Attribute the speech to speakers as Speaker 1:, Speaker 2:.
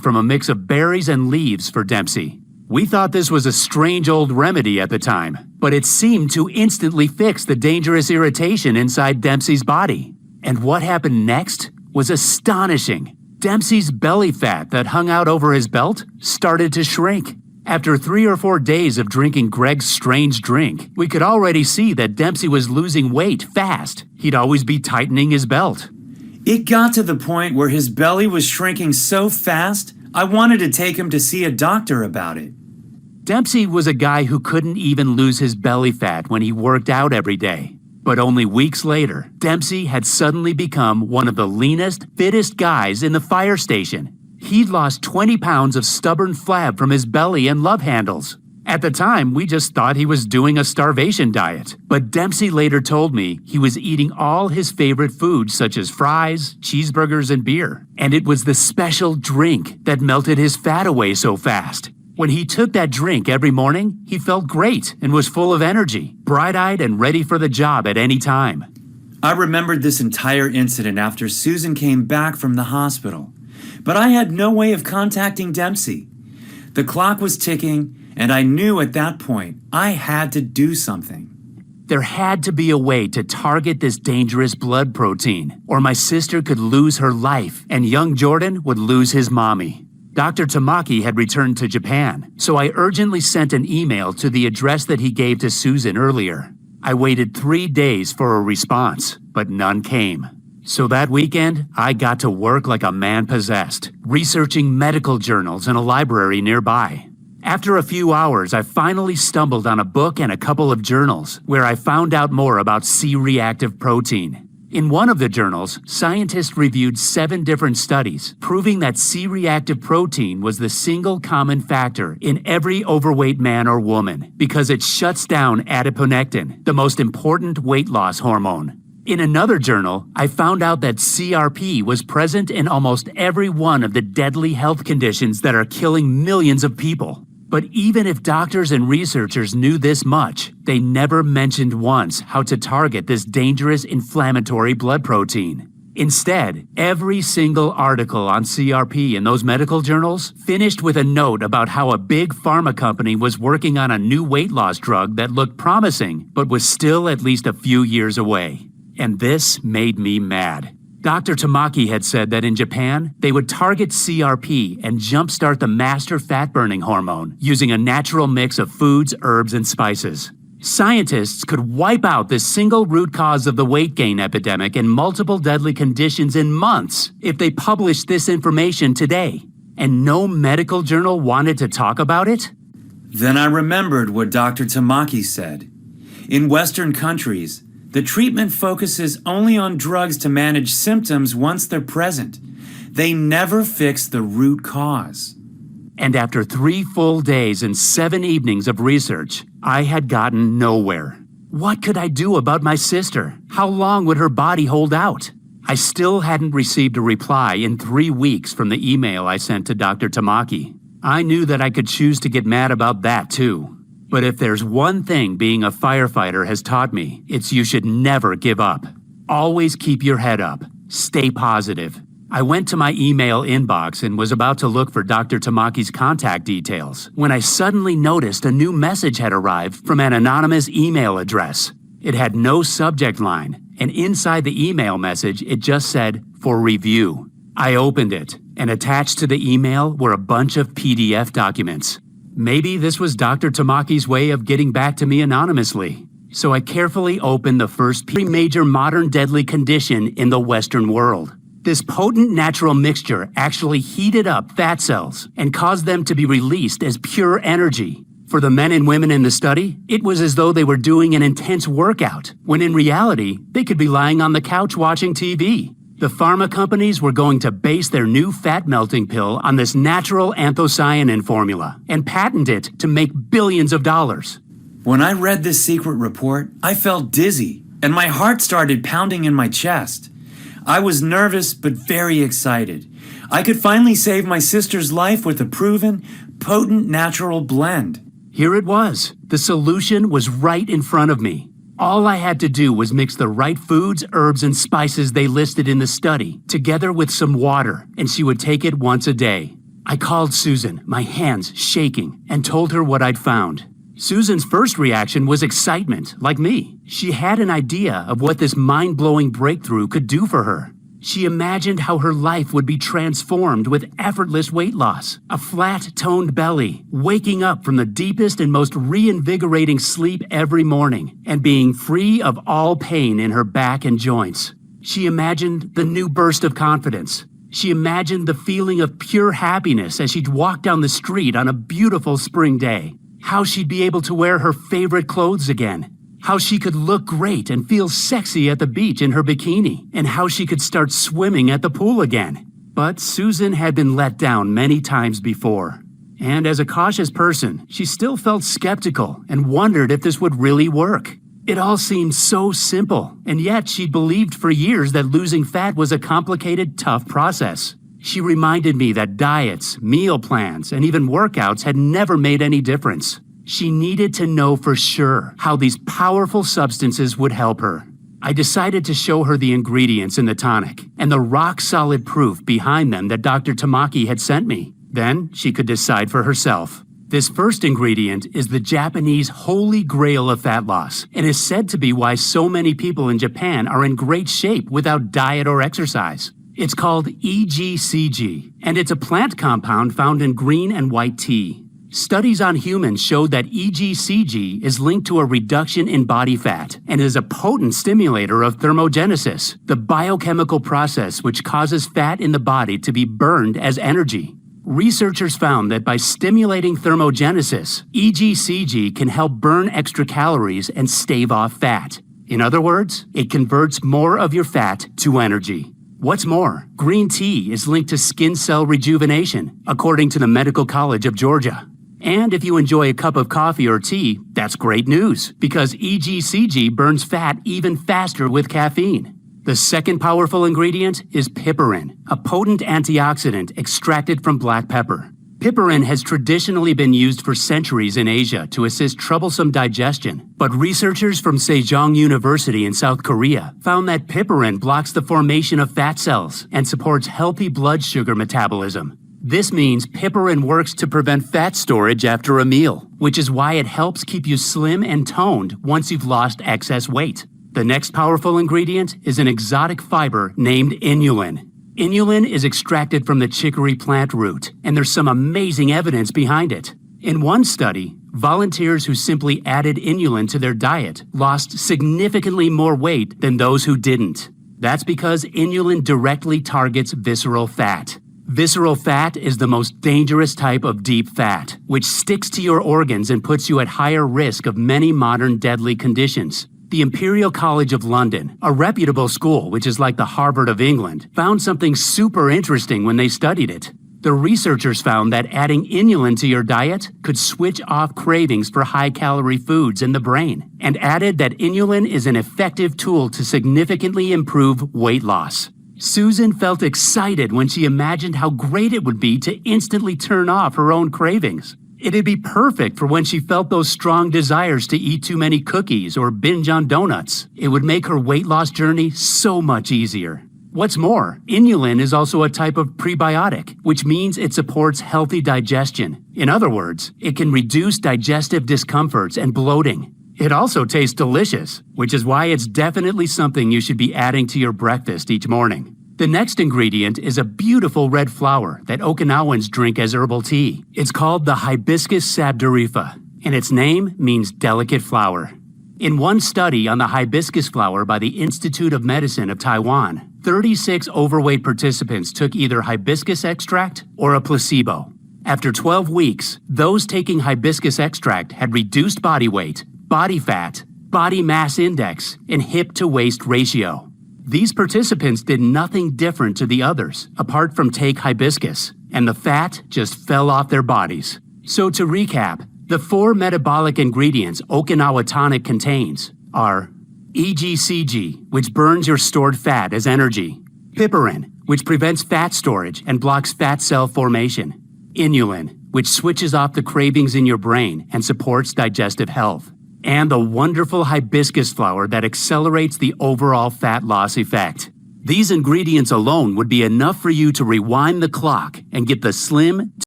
Speaker 1: from a mix of berries and leaves for Dempsey. We thought this was a strange old remedy at the time, but it seemed to instantly fix the dangerous irritation inside Dempsey's body. And what happened next was astonishing. Dempsey's belly fat that hung out over his belt started to shrink. After 3 or 4 days of drinking Greg's strange drink, we could already see that Dempsey was losing weight fast. He'd always be tightening his belt.
Speaker 2: It got to the point where his belly was shrinking so fast, I wanted to take him to see a doctor about it.
Speaker 1: Dempsey was a guy who couldn't even lose his belly fat when he worked out every day. But only weeks later, Dempsey had suddenly become one of the leanest, fittest guys in the fire station. He'd lost 20 pounds of stubborn flab from his belly and love handles. At the time, we just thought he was doing a starvation diet. But Dempsey later told me he was eating all his favorite foods such as fries, cheeseburgers, and beer. And it was the special drink that melted his fat away so fast. When he took that drink every morning, he felt great and was full of energy, bright-eyed and ready for the job at any time.
Speaker 2: I remembered this entire incident after Susan came back from the hospital, but I had no way of contacting Dempsey. The clock was ticking, and I knew at that point I had to do something.
Speaker 1: There had to be a way to target this dangerous blood protein, or my sister could lose her life and young Jordan would lose his mommy. Dr. Tamaki had returned to Japan, so I urgently sent an email to the address that he gave to Susan earlier. I waited 3 days for a response, but none came. So that weekend, I got to work like a man possessed, researching medical journals in a library nearby. After a few hours, I finally stumbled on a book and a couple of journals where I found out more about C-reactive protein. In one of the journals, scientists reviewed 7 different studies proving that C-reactive protein was the single common factor in every overweight man or woman because it shuts down adiponectin, the most important weight loss hormone. In another journal, I found out that CRP was present in almost every one of the deadly health conditions that are killing millions of people. But even if doctors and researchers knew this much, they never mentioned once how to target this dangerous inflammatory blood protein. Instead, every single article on CRP in those medical journals finished with a note about how a big pharma company was working on a new weight loss drug that looked promising, but was still at least a few years away. And this made me mad. Dr. Tamaki had said that in Japan, they would target CRP and jumpstart the master fat-burning hormone using a natural mix of foods, herbs, and spices. Scientists could wipe out this single root cause of the weight gain epidemic and multiple deadly conditions in months if they published this information today. And no medical journal wanted to talk about it?
Speaker 2: Then I remembered what Dr. Tamaki said. In Western countries, the treatment focuses only on drugs to manage symptoms once they're present. They never fix the root cause.
Speaker 1: And after 3 full days and 7 evenings of research, I had gotten nowhere. What could I do about my sister? How long would her body hold out? I still hadn't received a reply in 3 weeks from the email I sent to Dr. Tamaki. I knew that I could choose to get mad about that too. But if there's one thing being a firefighter has taught me, it's you should never give up. Always keep your head up. Stay positive. I went to my email inbox and was about to look for Dr. Tamaki's contact details when I suddenly noticed a new message had arrived from an anonymous email address. It had no subject line, and inside the email message it just said, "For review." I opened it, and attached to the email were a bunch of PDF documents. Maybe this was Dr. Tamaki's way of getting back to me anonymously. So I carefully opened the first major modern deadly condition in the Western world. This potent natural mixture actually heated up fat cells and caused them to be released as pure energy. For the men and women in the study, it was as though they were doing an intense workout, when in reality, they could be lying on the couch watching TV. The pharma companies were going to base their new fat-melting pill on this natural anthocyanin formula and patent it to make billions of dollars.
Speaker 2: When I read this secret report, I felt dizzy, and my heart started pounding in my chest. I was nervous but very excited. I could finally save my sister's life with a proven, potent natural blend.
Speaker 1: Here it was. The solution was right in front of me. All I had to do was mix the right foods, herbs, and spices they listed in the study, together with some water, and she would take it once a day. I called Susan, my hands shaking, and told her what I'd found. Susan's first reaction was excitement, like me. She had an idea of what this mind-blowing breakthrough could do for her. She imagined how her life would be transformed with effortless weight loss, a flat-toned belly, waking up from the deepest and most reinvigorating sleep every morning, and being free of all pain in her back and joints. She imagined the new burst of confidence. She imagined the feeling of pure happiness as she'd walk down the street on a beautiful spring day. How she'd be able to wear her favorite clothes again. How she could look great and feel sexy at the beach in her bikini, and how she could start swimming at the pool again. But Susan had been let down many times before. And as a cautious person, she still felt skeptical and wondered if this would really work. It all seemed so simple, and yet she'd believed for years that losing fat was a complicated, tough process. She reminded me that diets, meal plans, and even workouts had never made any difference. She needed to know for sure how these powerful substances would help her. I decided to show her the ingredients in the tonic and the rock-solid proof behind them that Dr. Tamaki had sent me. Then she could decide for herself. This first ingredient is the Japanese holy grail of fat loss and is said to be why so many people in Japan are in great shape without diet or exercise. It's called EGCG, and it's a plant compound found in green and white tea. Studies on humans showed that EGCG is linked to a reduction in body fat and is a potent stimulator of thermogenesis, the biochemical process which causes fat in the body to be burned as energy. Researchers found that by stimulating thermogenesis, EGCG can help burn extra calories and stave off fat. In other words, it converts more of your fat to energy. What's more, green tea is linked to skin cell rejuvenation, according to the Medical College of Georgia. And if you enjoy a cup of coffee or tea, that's great news, because EGCG burns fat even faster with caffeine. The second powerful ingredient is piperin, a potent antioxidant extracted from black pepper. Piperin has traditionally been used for centuries in Asia to assist troublesome digestion, but researchers from Sejong University in South Korea found that piperin blocks the formation of fat cells and supports healthy blood sugar metabolism. This means piperin works to prevent fat storage after a meal, which is why it helps keep you slim and toned once you've lost excess weight. The next powerful ingredient is an exotic fiber named inulin. Inulin is extracted from the chicory plant root, and there's some amazing evidence behind it. In one study, volunteers who simply added inulin to their diet lost significantly more weight than those who didn't. That's because inulin directly targets visceral fat. Visceral fat is the most dangerous type of deep fat, which sticks to your organs and puts you at higher risk of many modern deadly conditions. The Imperial College of London, a reputable school which is like the Harvard of England, found something super interesting when they studied it. The researchers found that adding inulin to your diet could switch off cravings for high-calorie foods in the brain, and added that inulin is an effective tool to significantly improve weight loss. Susan felt excited when she imagined how great it would be to instantly turn off her own cravings. It'd be perfect for when she felt those strong desires to eat too many cookies or binge on donuts. It would make her weight loss journey so much easier. What's more, inulin is also a type of prebiotic, which means it supports healthy digestion. In other words, it can reduce digestive discomforts and bloating. It also tastes delicious, which is why it's definitely something you should be adding to your breakfast each morning. The next ingredient is a beautiful red flower that Okinawans drink as herbal tea. It's called the Hibiscus sabdurifa, and its name means delicate flower. In one study on the hibiscus flower by the Institute of Medicine of Taiwan, 36 overweight participants took either hibiscus extract or a placebo. After 12 weeks, those taking hibiscus extract had reduced body weight, body fat, body mass index, and hip-to-waist ratio. These participants did nothing different to the others, apart from take hibiscus, and the fat just fell off their bodies. So to recap, the 4 metabolic ingredients Okinawa Tonic contains are EGCG, which burns your stored fat as energy, piperin, which prevents fat storage and blocks fat cell formation, inulin, which switches off the cravings in your brain and supports digestive health, and the wonderful hibiscus flower that accelerates the overall fat loss effect. These ingredients alone would be enough for you to rewind the clock and get the slim,